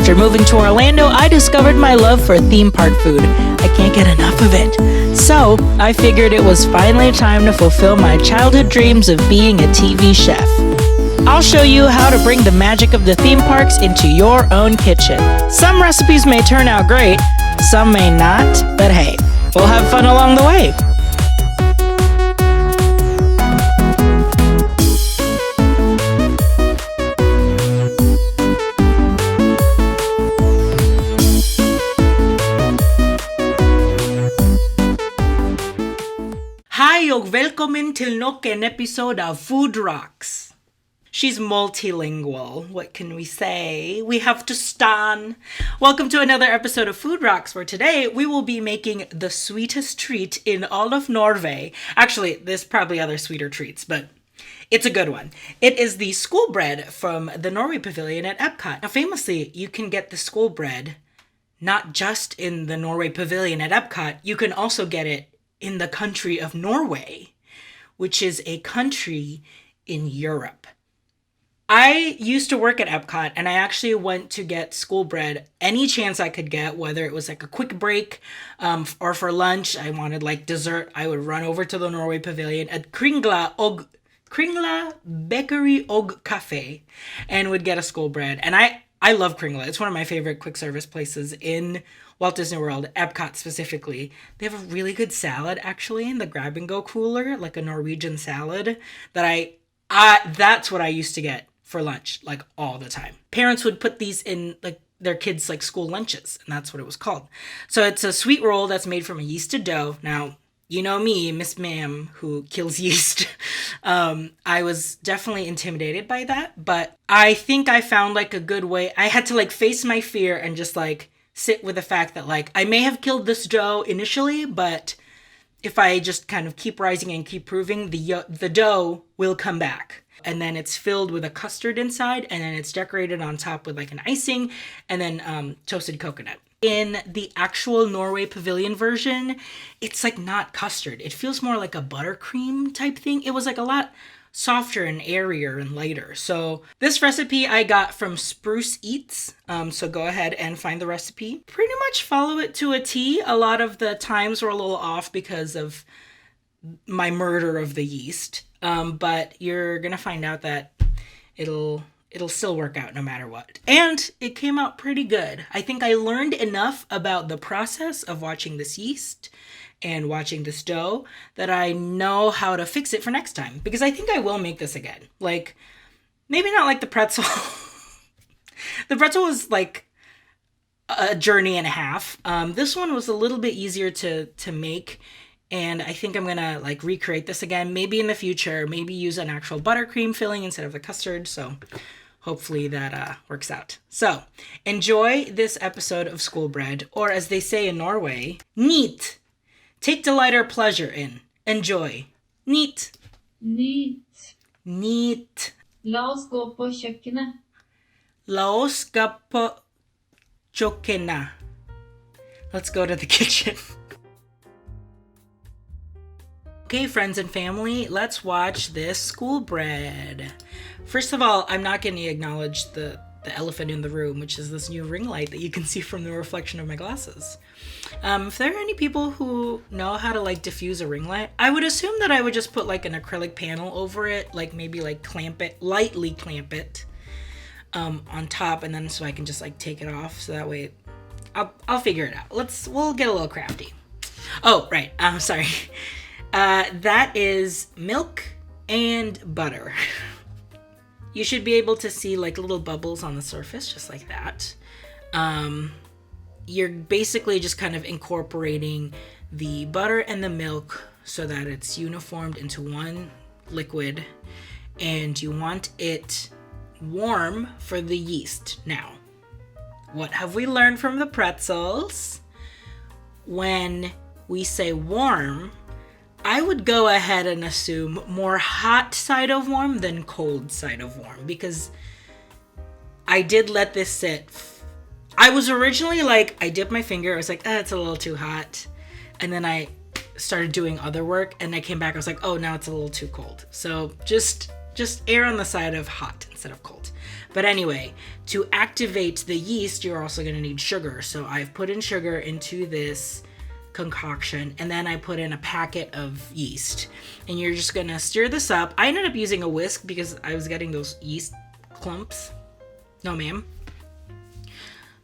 After moving to Orlando, I discovered my love for theme park food. I can't get enough of it. So, I figured it was finally time to fulfill my childhood dreams of being a TV chef. I'll show you how to bring the magic of the theme parks into your own kitchen. Some recipes may turn out great, some may not, but hey, we'll have fun along the way. Hi och välkommen till en episode of Food Rocks. She's multilingual. What can we say? We have to stan. Welcome to another episode of Food Rocks, where today we will be making the sweetest treat in all of Norway. Actually, there's probably other sweeter treats, but it's a good one. It is the school bread from the Norway Pavilion at Epcot. Now, famously, you can get the school bread not just in the Norway Pavilion at Epcot, you can also get it in the country of Norway, which is a country in Europe. I used to work at Epcot, and I actually went to get school bread any chance I could get, whether it was like a quick break or for lunch. I wanted like dessert. I would run over to the Norway Pavilion at Kringla Bakery og Cafe and would get a school bread. And I love Kringla. It's one of my favorite quick service places in Walt Disney World, Epcot specifically. They have a really good salad, actually, in the grab-and-go cooler, like a Norwegian salad, that that's what I used to get for lunch, like, all the time. Parents would put these in, like, their kids' like school lunches, and that's what it was called. So it's a sweet roll that's made from a yeasted dough. Now, you know me, Miss Ma'am, who kills yeast. I was definitely intimidated by that, but I think I found like a good way. I had to like face my fear and just like sit with the fact that like I may have killed this dough initially, but if I just kind of keep rising and keep proving, the dough will come back. And then it's filled with a custard inside, and then it's decorated on top with like an icing and then toasted coconut. In the actual Norway Pavilion version, it's like not custard. It feels more like a buttercream type thing. It was like a lot softer and airier and lighter. So this recipe I got from Spruce Eats. So go ahead and find the recipe. Pretty much follow it to a T. A lot of the times were a little off because of my murder of the yeast. But you're gonna find out that it'll still work out no matter what. And it came out pretty good. I think I learned enough about the process of watching this yeast and watching this dough that I know how to fix it for next time. Because I think I will make this again. Like, maybe not like the pretzel. The pretzel was like a journey and a half. This one was a little bit easier to make. And I think I'm going to like recreate this again, maybe in the future, maybe use an actual buttercream filling instead of the custard. So hopefully that works out. So enjoy this episode of School Bread, or as they say in Norway, Nyt. Take delight or pleasure in. Enjoy. Nyt. Nyt. Nyt. La oss gå på kjøkkenet. La oss gå på kjøkkenet. Let's go to the kitchen. Okay, friends and family, let's watch this school bread. First of all, I'm not going to acknowledge the elephant in the room, which is this new ring light that you can see from the reflection of my glasses. If there are any people who know how to like diffuse a ring light, I would assume that I would just put like an acrylic panel over it, like maybe like lightly clamp it on top, and then so I can just like take it off. So that way I'll figure it out. We'll get a little crafty. Oh, right. Sorry. That is milk and butter. You should be able to see like little bubbles on the surface, just like that. You're basically just kind of incorporating the butter and the milk so that it's uniformed into one liquid, and you want it warm for the yeast. Now, what have we learned from the pretzels? When we say warm, I would go ahead and assume more hot side of warm than cold side of warm, because I did let this sit. I was originally like, I dipped my finger, I was like, it's a little too hot. And then I started doing other work and I came back, I was like, oh, now it's a little too cold. So just err on the side of hot instead of cold. But anyway, to activate the yeast, you're also going to need sugar. So I've put in sugar into this concoction, and then I put in a packet of yeast. And you're just going to stir this up. I ended up using a whisk because I was getting those yeast clumps. No, ma'am.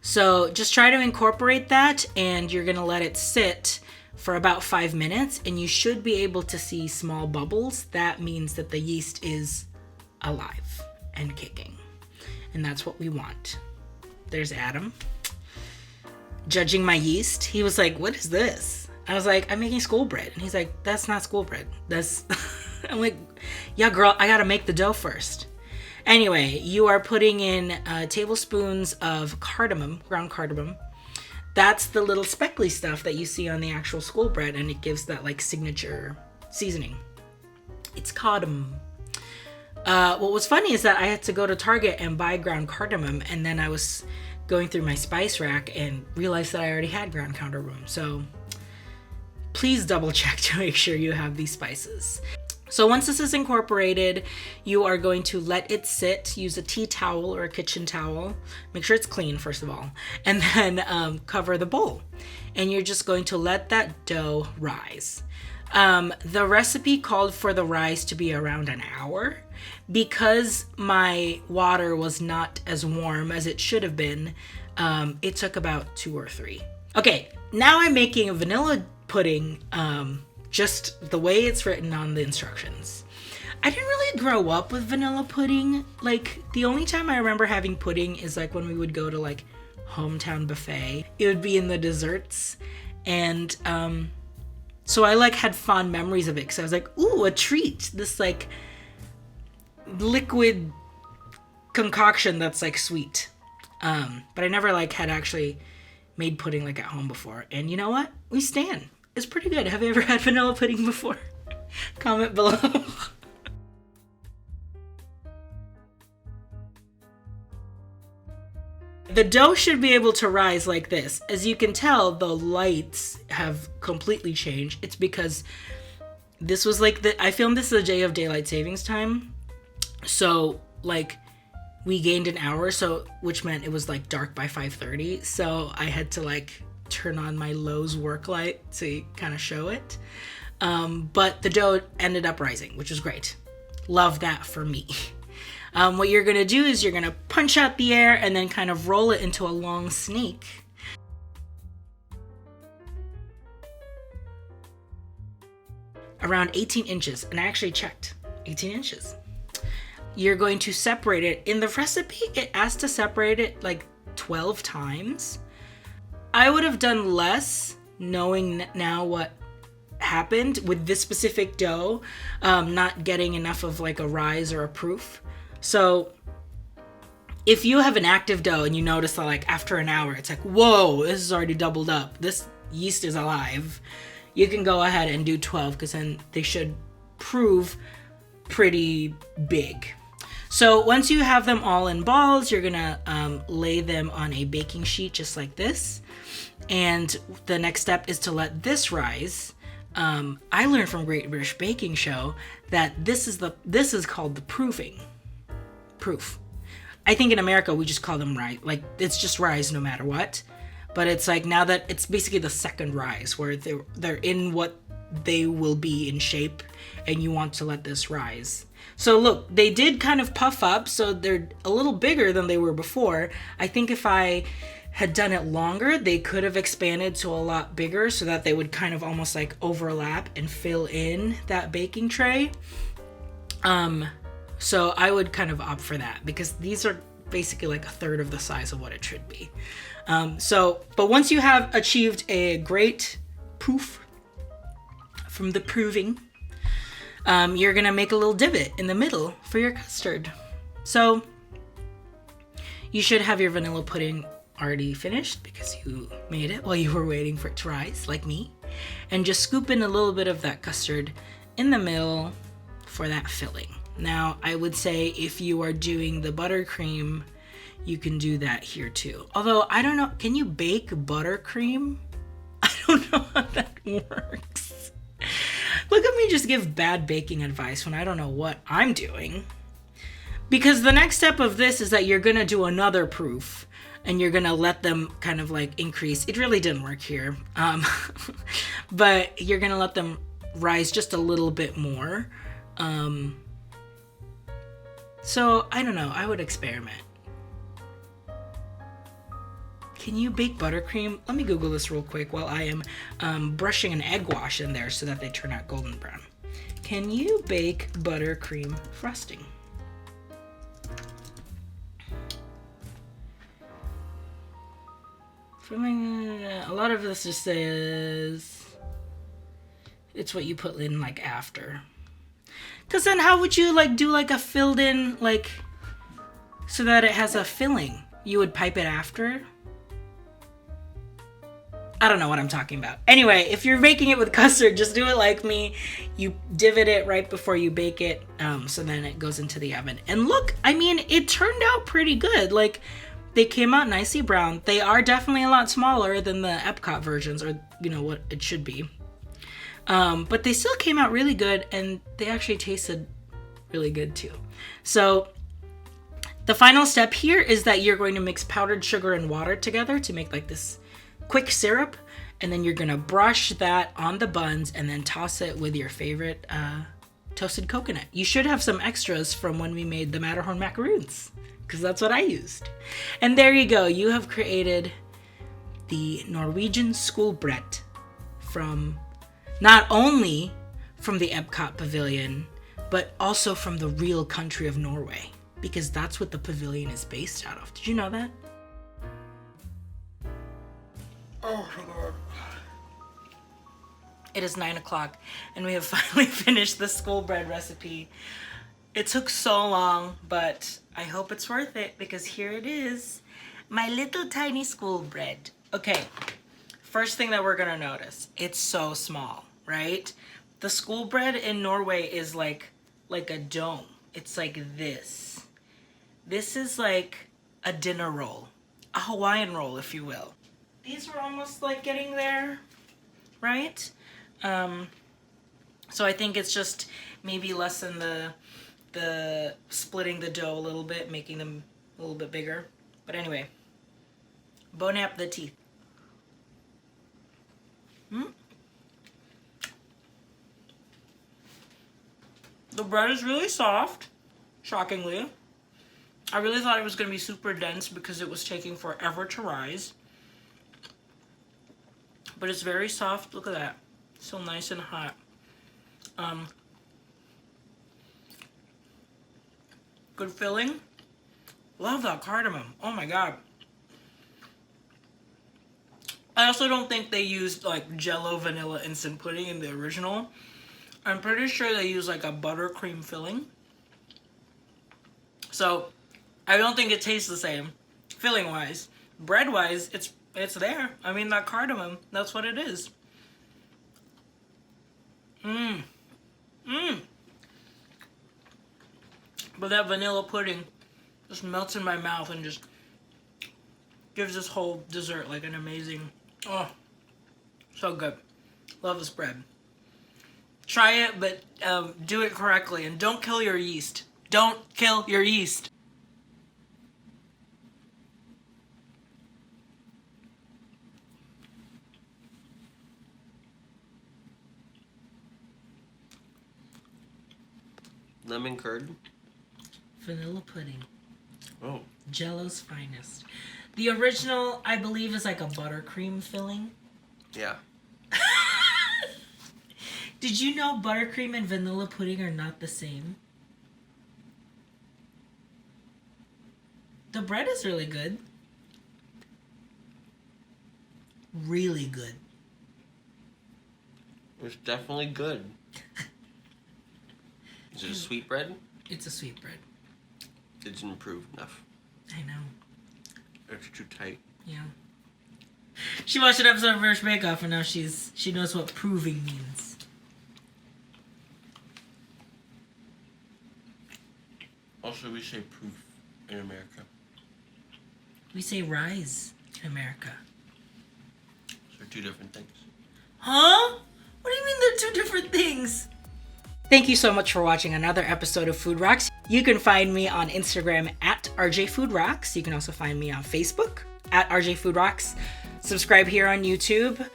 So just try to incorporate that, and you're going to let it sit for about 5 minutes, and you should be able to see small bubbles. That means that the yeast is alive and kicking. And that's what we want. There's Adam judging my yeast. He was like, "What is this?" I was like, "I'm making school bread." And he's like, "That's not school bread. That's..." I'm like, "Yeah, girl, I gotta make the dough first." Anyway, you are putting in tablespoons of cardamom, ground cardamom. That's the little speckly stuff that you see on the actual school bread, and it gives that like signature seasoning. It's cardamom. What was funny is that I had to go to Target and buy ground cardamom, and then I was going through my spice rack and realized that I already had ground cardamom. So please double check to make sure you have these spices. So once this is incorporated, you are going to let it sit. Use a tea towel or a kitchen towel. Make sure it's clean, first of all. And then cover the bowl. And you're just going to let that dough rise. The recipe called for the rise to be around an hour. Because my water was not as warm as it should have been, it took about 2 or 3. Okay, now I'm making a vanilla pudding, just the way it's written on the instructions. I didn't really grow up with vanilla pudding. Like, the only time I remember having pudding is like when we would go to like hometown buffet. It would be in the desserts. And so I like had fond memories of it because I was like, ooh, a treat. This like liquid concoction that's like sweet. But I never like had actually made pudding like at home before. And you know what? We stand. It's pretty good. Have you ever had vanilla pudding before? Comment below. The dough should be able to rise like this. As you can tell, the lights have completely changed. It's because this was like I filmed this the day of daylight savings time. So like we gained an hour, so which meant it was like dark by 5:30. So I had to like turn on my Lowe's work light to kind of show it. But the dough ended up rising, which is great. Love that for me. What you're gonna do is you're gonna punch out the air and then kind of roll it into a long snake. Around 18 inches, and I actually checked, 18 inches. You're going to separate it. In the recipe, it asks to separate it like 12 times. I would have done less, knowing now what happened with this specific dough, not getting enough of like a rise or a proof. So if you have an active dough and you notice that like after an hour, it's like, whoa, this is already doubled up. This yeast is alive. You can go ahead and do 12 because then they should prove pretty big. So once you have them all in balls, you're gonna lay them on a baking sheet just like this. And the next step is to let this rise. I learned from Great British Baking Show that this is called the proofing. Proof. I think in America we just call them rise. Like it's just rise no matter what. But it's like now that it's basically the second rise where they're in what they will be in shape, and you want to let this rise. So look, they did kind of puff up, so they're a little bigger than they were before. I think if I had done it longer, they could have expanded to a lot bigger so that they would kind of almost like overlap and fill in that baking tray. So I would kind of opt for that because these are basically like a third of the size of what it should be. But once you have achieved a great proof from the proving, you're gonna make a little divot in the middle for your custard. So you should have your vanilla pudding already finished because you made it while you were waiting for it to rise, like me. And just scoop in a little bit of that custard in the middle for that filling. Now, I would say if you are doing the buttercream, you can do that here too. Although, I don't know, can you bake buttercream? I don't know how that works. Look at me just give bad baking advice when I don't know what I'm doing. Because the next step of this is that you're going to do another proof and you're going to let them kind of like increase. It really didn't work here. But you're going to let them rise just a little bit more. So I don't know. I would experiment. Can you bake buttercream? Let me Google this real quick while I am brushing an egg wash in there so that they turn out golden brown. Can you bake buttercream frosting? A lot of this just says it's what you put in like after. Cause then how would you like do like a filled in like so that it has a filling? You would pipe it after? I don't know what I'm talking about. Anyway, if you're making it with custard, just do it like me. You divot it right before you bake it, so then it goes into the oven. And look, I mean, it turned out pretty good. Like, they came out nicely brown. They are definitely a lot smaller than the Epcot versions, or, you know, what it should be. But they still came out really good, and they actually tasted really good too. So the final step here is that you're going to mix powdered sugar and water together to make like this quick syrup, and then you're gonna brush that on the buns and then toss it with your favorite toasted coconut. You should have some extras from when we made the Matterhorn macaroons, because that's what I used. And there you go. You have created the Norwegian Skolbrett from not only from the Epcot Pavilion, but also from the real country of Norway, because that's what the pavilion is based out of. Did you know that? Oh my god. It is 9 o'clock and we have finally finished the Skolbrett recipe. It took so long, but I hope it's worth it because here it is. My little tiny Skolbrett. Okay, first thing that we're gonna notice, it's so small, right? The Skolbrett in Norway is like a dome. It's like this. This is like a dinner roll, a Hawaiian roll, if you will. These were almost like getting there, right? So I think it's just maybe lessen the splitting the dough a little bit, making them a little bit bigger. But anyway, bon appetit. The bread is really soft, shockingly. I really thought it was going to be super dense because it was taking forever to rise. But it's very soft. Look at that. So nice and hot. Good filling. Love that cardamom. Oh my god. I also don't think they used like Jello vanilla instant pudding in the original. I'm pretty sure they used like a buttercream filling. So I don't think it tastes the same filling wise. Bread wise, it's there. I mean, that cardamom, that's what it is. But that vanilla pudding just melts in my mouth and just gives this whole dessert like an amazing, oh, so good. Love this bread. Try it, but do it correctly and don't kill your yeast. Don't kill your yeast. Lemon curd? Vanilla pudding. Oh. Jello's finest. The original, I believe, is like a buttercream filling. Yeah. Did you know buttercream and vanilla pudding are not the same? The bread is really good. Really good. It's definitely good. Is it a sweet bread? It's a sweet bread. It didn't prove enough. I know. It's too tight. Yeah. She watched an episode of First Bake Off and now she knows what proving means. Also, we say proof in America. We say rise in America. They're two different things. Huh? What do you mean they're two different things? Thank you so much for watching another episode of Food Rocks. You can find me on Instagram at RJ Food Rocks. You can also find me on Facebook at RJ Food Rocks. Subscribe here on YouTube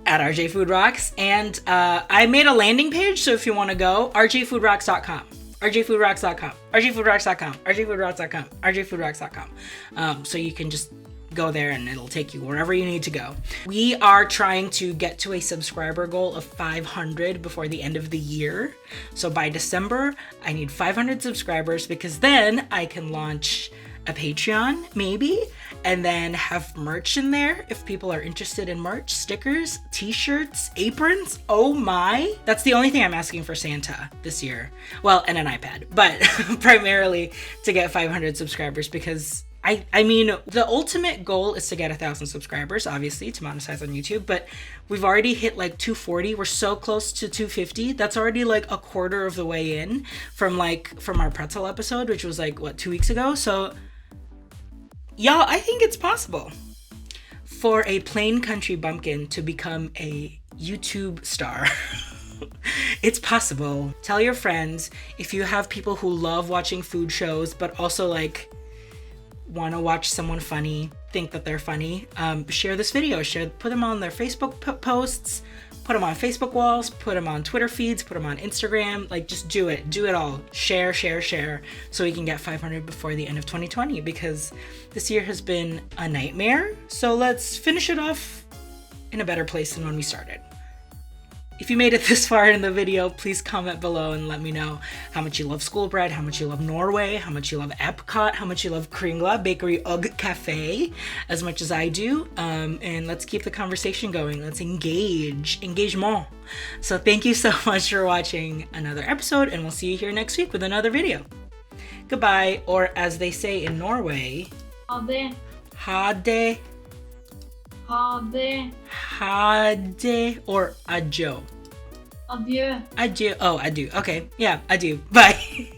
at RJ Food Rocks. And I made a landing page, so if you want to go, rjfoodrocks.com. rjfoodrocks.com. rjfoodrocks.com. rjfoodrocks.com. rjfoodrocks.com. So you can just go there and it'll take you wherever you need to go. We are trying to get to a subscriber goal of 500 before the end of the year. So by December, I need 500 subscribers because then I can launch a Patreon maybe, and then have merch in there if people are interested in merch, stickers, t-shirts, aprons. Oh my. That's the only thing I'm asking for Santa this year. Well, and an iPad, but primarily to get 500 subscribers because I mean, the ultimate goal is to get 1,000 subscribers, obviously, to monetize on YouTube, but we've already hit like 240. We're so close to 250. That's already like a quarter of the way in from our pretzel episode, which was like, what, 2 weeks ago? So, y'all, I think it's possible for a plain country bumpkin to become a YouTube star. It's possible. Tell your friends if you have people who love watching food shows, but also like want to watch someone funny, think that they're funny, share this video, put them on their Facebook posts, put them on Facebook walls, put them on Twitter feeds, put them on Instagram, like just do it all. Share, so we can get 500 before the end of 2020 because this year has been a nightmare. So let's finish it off in a better place than when we started. If you made it this far in the video, please comment below and let me know how much you love Skoolbred, how much you love Norway, how much you love Epcot, how much you love Kringla Bakery Ugg Cafe, as much as I do. And let's keep the conversation going. Let's engagement. So thank you so much for watching another episode, and we'll see you here next week with another video. Goodbye, or as they say in Norway, Ha det. ha det, Ha det. ha det, or adieu. Adjø. Adieu. Oh, adieu. Okay. Yeah, adieu. Bye.